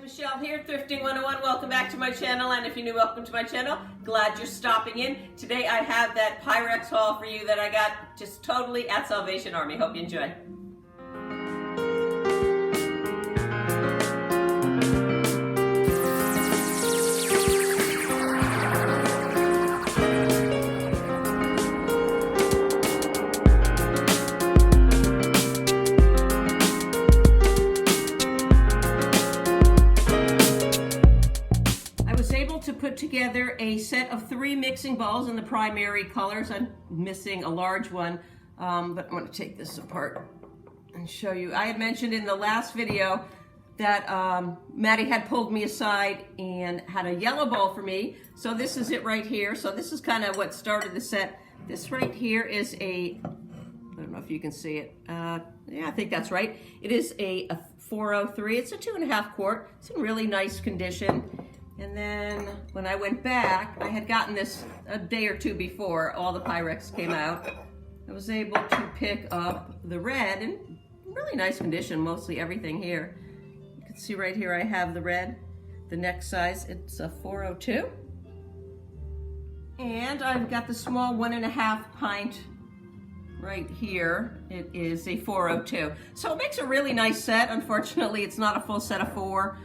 Michelle here, Thrifting 101. Welcome back to my channel, and if you're new, welcome to my channel. Glad you're stopping in. Today I have that Pyrex haul for you that I got just totally at Salvation Army. Hope you enjoy. To put together a set of 3 mixing bowls in the primary colors. I'm missing a large one, but I'm going to take this apart and show you. I had mentioned in the last video that Maddie had pulled me aside and had a yellow bowl for me. So this is it right here. So this is kind of what started the set. This right here is I don't know if you can see it. Yeah, I think that's right. It is a 403. It's a 2.5 quart. It's in really nice condition. And then when I went back, I had gotten this a day or two before all the Pyrex came out. I was able to pick up the red in really nice condition, mostly everything here. You can see right here I have the red, the next size, it's a 402. And I've got the small 1.5 pint right here. It is a 402. So it makes a really nice set. Unfortunately, it's not a full set of 4.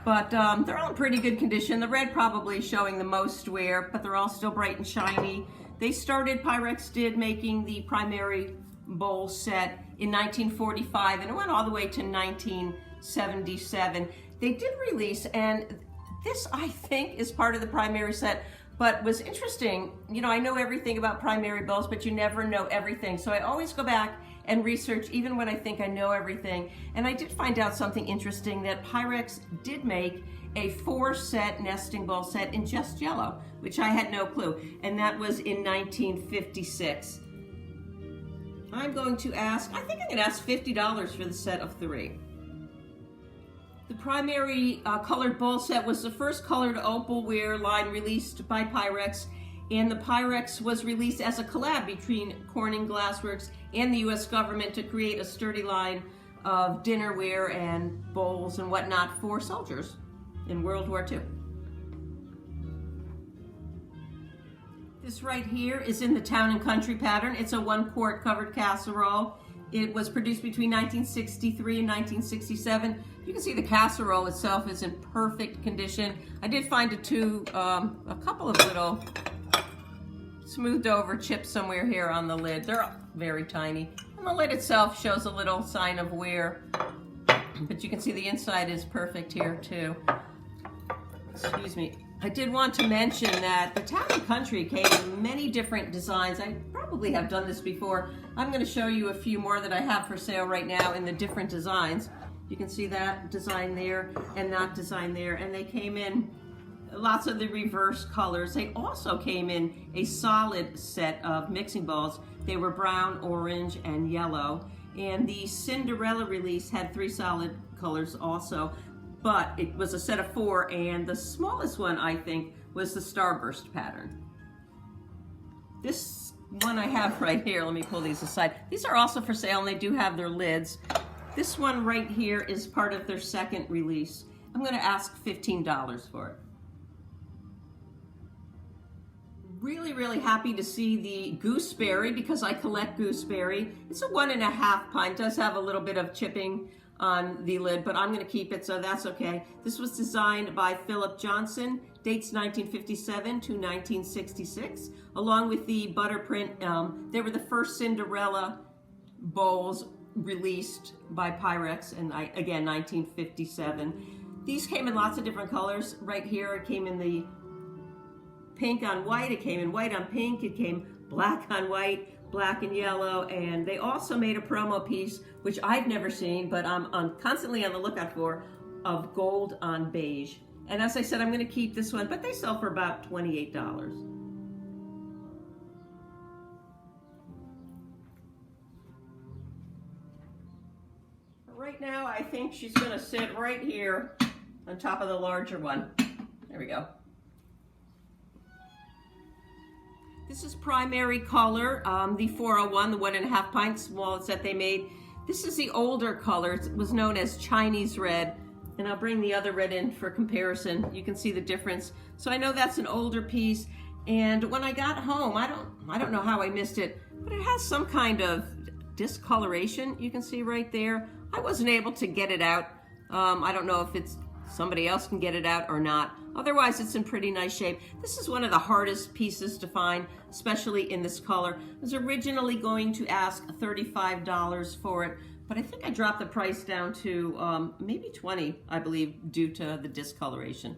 But they're all in pretty good condition. The red probably showing the most wear, but they're all still bright and shiny. Pyrex did making the primary bowl set in 1945, and it went all the way to 1977. They did release, and this I think is part of the primary set, but was interesting. You know, I know everything about primary bowls, but you never know everything. So I always go back and research even when I think I know everything. And I did find out something interesting, that Pyrex did make a 4-set nesting bowl set in just yellow, which I had no clue. And that was in 1956. I'm going to ask, I think I'm gonna ask $50 for the set of 3. The primary colored bowl set was the first colored opalware line released by Pyrex, and the Pyrex was released as a collab between Corning Glassworks and the U.S. government to create a sturdy line of dinnerware and bowls and whatnot for soldiers in World War II. This right here is in the Town and Country pattern. It's a 1-quart covered casserole. It was produced between 1963 and 1967. You can see the casserole itself is in perfect condition. I did find a couple of little smoothed over chips somewhere here on the lid. They're very tiny. And the lid itself shows a little sign of wear, but you can see the inside is perfect here too. Excuse me. I did want to mention that the Town and Country came in many different designs. I probably have done this before. I'm going to show you a few more that I have for sale right now in the different designs. You can see that design there and that design there, and they came in lots of the reverse colors. They also came in a solid set of mixing bowls. They were brown, orange, and yellow. And the Cinderella release had 3 solid colors also, but it was a set of 4, and the smallest one, I think, was the Starburst pattern. This one I have right here, let me pull these aside. These are also for sale, and they do have their lids. This one right here is part of their second release. I'm gonna ask $15 for it. Really, really happy to see the Gooseberry because I collect Gooseberry. It's a 1.5 pint. It does have a little bit of chipping on the lid, but I'm going to keep it, so that's okay. This was designed by Philip Johnson, dates 1957 to 1966, along with the butter print. They were the first Cinderella bowls released by Pyrex, and again, 1957. These came in lots of different colors. Right here, it came in the pink on white, it came in white on pink, it came black on white, black and yellow, and they also made a promo piece, which I've never seen, but I'm constantly on the lookout for, of gold on beige. And as I said, I'm going to keep this one, but they sell for about $28. Right now, I think she's going to sit right here on top of the larger one. There we go. This is primary color, the 401, the 1.5 pint smallest that they made. This is the older color. It was known as Chinese red. And I'll bring the other red in for comparison. You can see the difference. So I know that's an older piece. And when I got home, I don't know how I missed it, but it has some kind of discoloration. You can see right there. I wasn't able to get it out. I don't know if it's somebody else can get it out or not. Otherwise, it's in pretty nice shape. This is one of the hardest pieces to find, especially in this color. I was originally going to ask $35 for it, but I think I dropped the price down to maybe $20, I believe, due to the discoloration.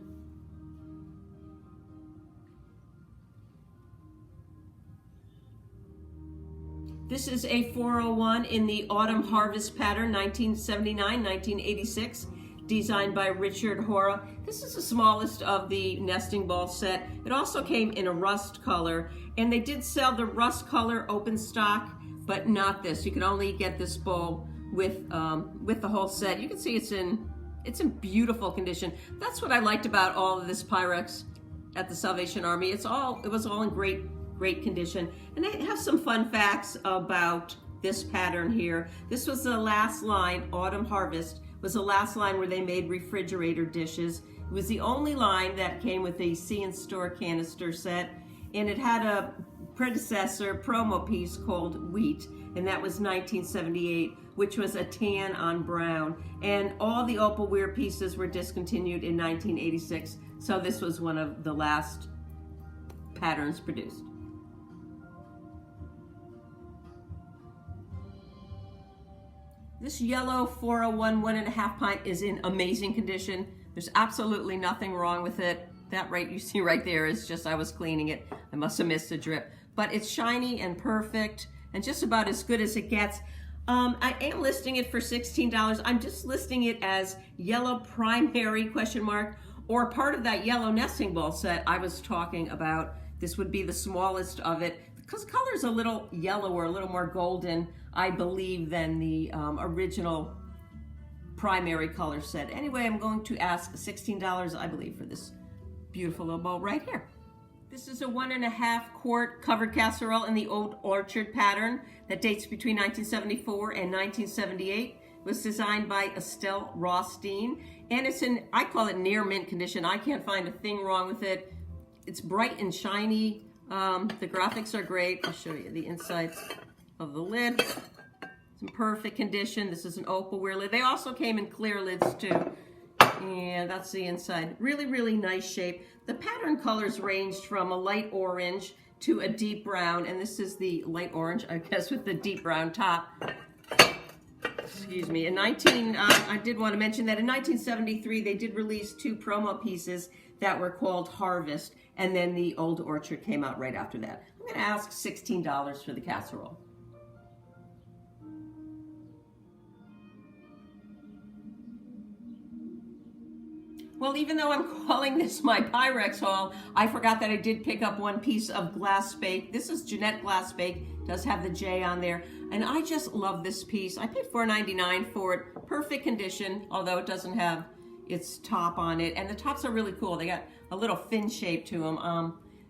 This is a 401 in the Autumn Harvest pattern, 1979-1986, designed by Richard Hora. This is the smallest of the nesting ball set. It also came in a rust color, and they did sell the rust color open stock, but not this. You can only get this bowl with the whole set. You can see it's in beautiful condition. That's what I liked about all of this Pyrex at the Salvation Army. It was all in great condition. And I have some fun facts about this pattern here. This was the last line, Autumn Harvest, was the last line where they made refrigerator dishes. It was the only line that came with a See and Store canister set, and it had a predecessor promo piece called Wheat, and that was 1978, which was a tan on brown. And all the opalware pieces were discontinued in 1986, so this was one of the last patterns produced. This yellow 401 1.5 pint is in amazing condition. There's absolutely nothing wrong with it. That you see right there is just, I was cleaning it. I must have missed a drip. But it's shiny and perfect and just about as good as it gets. I am listing it for $16. I'm just listing it as yellow primary ? Or part of that yellow nesting ball set I was talking about. This would be the smallest of it, because the color is a little yellower, a little more golden, I believe, than the original primary color set. Anyway, I'm going to ask $16, I believe, for this beautiful little bowl right here. This is a 1.5 quart covered casserole in the Old Orchard pattern that dates between 1974 and 1978. It was designed by Estelle Rothstein, and it's in, I call it near mint condition. I can't find a thing wrong with it. It's bright and shiny. The graphics are great. I'll show you the insides of the lid. It's in perfect condition. This is an opalware lid. They also came in clear lids too. And that's the inside. Really, really nice shape. The pattern colors ranged from a light orange to a deep brown, and this is the light orange, I guess, with the deep brown top. Excuse me. I did want to mention that in 1973, they did release 2 promo pieces that were called Harvest, and then the Old Orchard came out right after that. I'm going to ask $16 for the casserole. Well, even though I'm calling this my Pyrex haul, I forgot that I did pick up one piece of glass bake. This is Jeanette glass bake. It does have the J on there. And I just love this piece. I paid $4.99 for it. Perfect condition, although it doesn't have its top on it. And the tops are really cool. They got a little fin shape to them.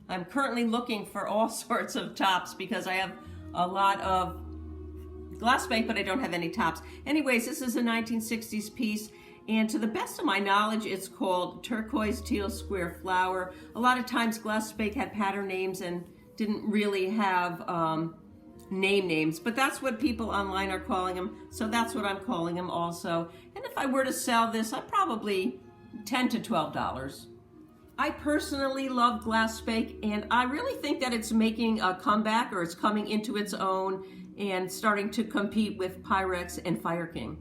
I'm currently looking for all sorts of tops because I have a lot of glass bake, but I don't have any tops. Anyways, this is a 1960s piece. And to the best of my knowledge, it's called Turquoise Teal Square Flower. A lot of times glass bake had pattern names and didn't really have names, but that's what people online are calling them. So that's what I'm calling them also. And if I were to sell this, I'd probably $10 to $12. I personally love glass bake, and I really think that it's making a comeback, or it's coming into its own and starting to compete with Pyrex and Fire King.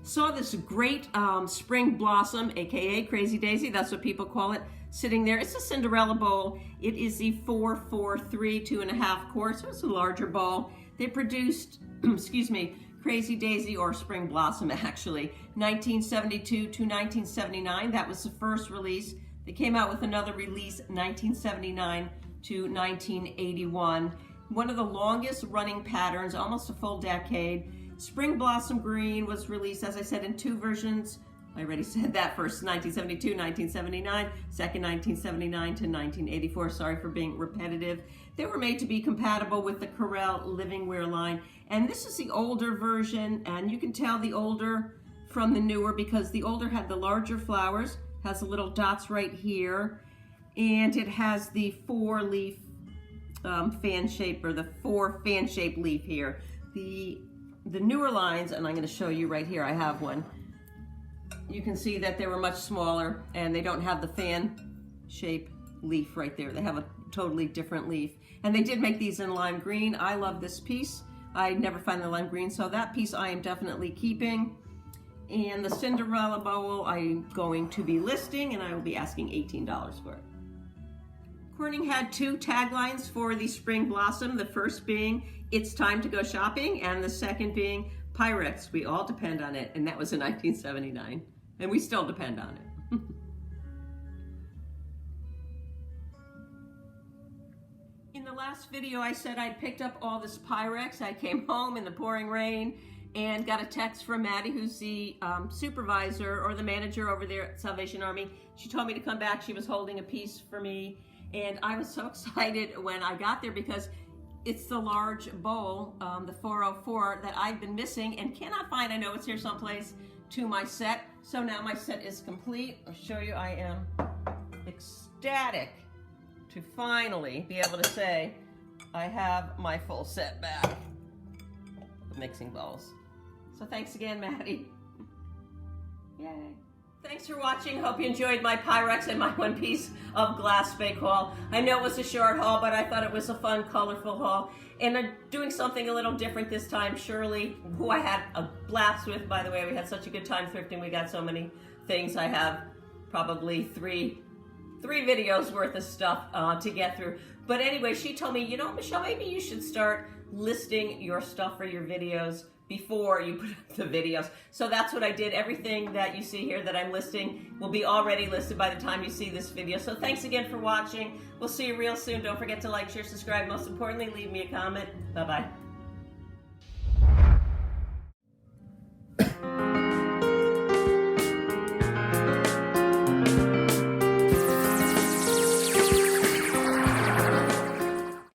Saw this great spring blossom, aka Crazy Daisy, that's what people call it, sitting there. It's a Cinderella bowl. It is the 443 2.5 quart, so it's a larger bowl. They produced, excuse me, Crazy Daisy, or Spring Blossom actually, 1972 to 1979. That was the first release. They came out with another release, 1979 to 1981. One of the longest running patterns, almost a full decade. Spring Blossom Green was released, as I said, in 2 versions, I already said that. First 1972, 1979, second 1979 to 1984. Sorry for being repetitive. They were made to be compatible with the Casserole living wear line. And this is the older version, and you can tell the older from the newer because the older had the larger flowers, has the little dots right here, and it has the 4-leaf fan shape, or the 4 fan shaped leaf here. The newer lines, and I'm going to show you right here, I have one. You can see that they were much smaller and they don't have the fan shape leaf right there. They have a totally different leaf. And they did make these in lime green. I love this piece. I never find the lime green, so that piece I am definitely keeping. And the Cinderella bowl I'm going to be listing, and I will be asking $18 for it. Corning had 2 taglines for the Spring Blossom. The first being, "It's time to go shopping," and the second being, "Pyrex, we all depend on it," and that was in 1979, and we still depend on it. In the last video, I said I'd picked up all this Pyrex. I came home in the pouring rain and got a text from Maddie, who's the supervisor or the manager over there at Salvation Army. She told me to come back. She was holding a piece for me, and I was so excited when I got there because it's the large bowl, the 404, that I've been missing and cannot find. I know it's here someplace to my set. So now my set is complete. I'll show you. I am ecstatic to finally be able to say I have my full set back of mixing bowls. So thanks again, Maddie. Yay. Thanks for watching. Hope you enjoyed my Pyrex and my 1 piece of glass bake haul. I know it was a short haul, but I thought it was a fun, colorful haul. And I'm doing something a little different this time. Shirley, who I had a blast with, by the way, we had such a good time thrifting. We got so many things. I have probably three videos worth of stuff to get through. But anyway, she told me, you know, Michelle, maybe you should start listing your stuff for your videos before you put up the videos. So that's what I did. Everything that you see here that I'm listing will be already listed by the time you see this video. So thanks again for watching. We'll see you real soon. Don't forget to like, share, subscribe. Most importantly, leave me a comment. Bye-bye.